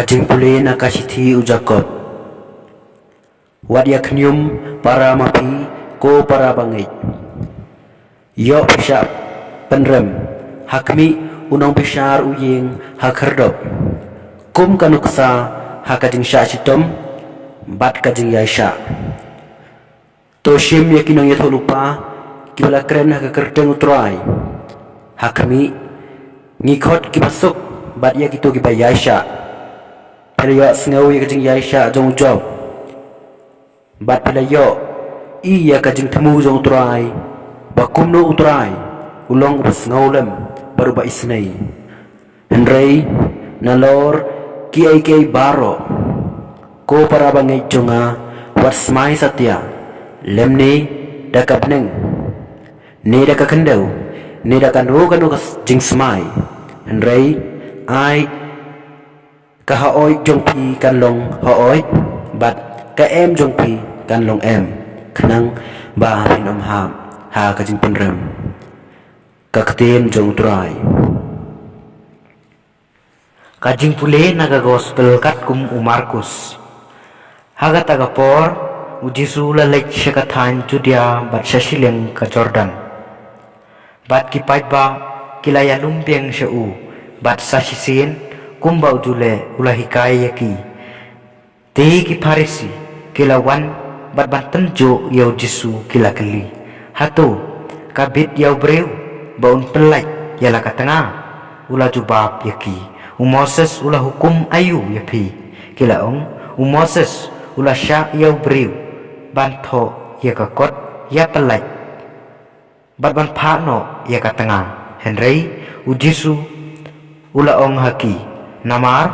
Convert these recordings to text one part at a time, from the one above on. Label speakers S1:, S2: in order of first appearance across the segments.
S1: Kajing pulin akasithi ujakot. Wadya knyum para mapi ko para bangit. Yo pisap penrem hakmi unong pisar uying hakerdop. Kum kanuksa hakajing sya chitom bat kajing yaisha. Toshim yakinong yatolupa kibala kren hakakerdeng utrai. Hakmi ngikot kibasuk bat yakito kibayaisha. Pelayo sengawi kajing yaisha jong job. Bat pelayo iya kajing temu jong utrai. Bakumno utrai ulong ubas ngawlem baru ba isnay. Henry nalor kiai baro ko para bangay jonga wasmay satya lemni dakapneng ni dakakendaw ni dakanu kas jing smay. Henry ay kahaoy jong pi kanlong haoy bat ka em jong pi kanlong em kanang ba hinom ham ha kajing penrem kaktim jong try kajing pule naga gospel kat kum umarkus haga tagapor ujisu lalek syakathan judia bat syashileng ka Jordan bat kipai ba kilaya lumpiang syau bat sashisin kumba ujule ulahikai yaki ti ki farisi kilawan bat bantenjo yau jisu kila keli hatu kabit yau breu baun pelai yala katanga ula jubab yaki Moses ula hukum ayu yapi kilaong Moses ula syak yau breu banto ya kakot ya pelai bat ban phano ya katanga Henry ujisu ula ong haki namar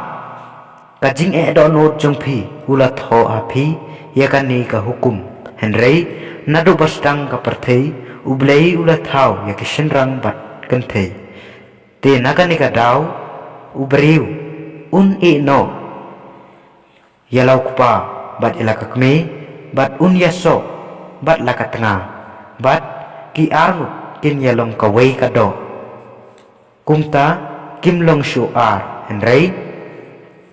S1: kajing donor jongpi ula tho api ya kani ka hukum Henry nadu bastang ka perthei ublei ula thau ya kishenrang bat kentei te nakani ka daw ubriu un no ya lau kupa bat ila kakme bat un yaso bat lakatanga bat ki arnu kin yalong kawai ka do kumta kimlong shuar Henry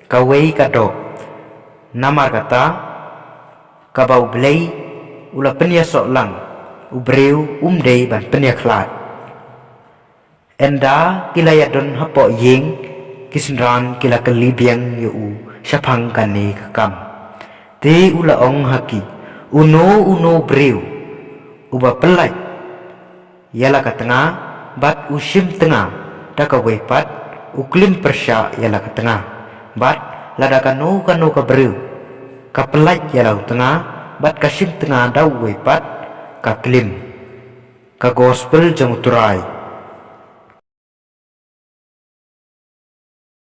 S1: kawai kado namar kata kabau blei ula penya lang ubreu umdei ban penya klat enda kilaya don hapo ying kisnran kila kalibiang yu syapang kane kakam te ula ong haki uno breu uba pelai yala katanga bat usim tengah dakawai pat uklim persya yala ke tengah bat lada kanu ka breu ka pelaj yala tengah bat kasim tengah dau wepat ka klim ka gospel jong turai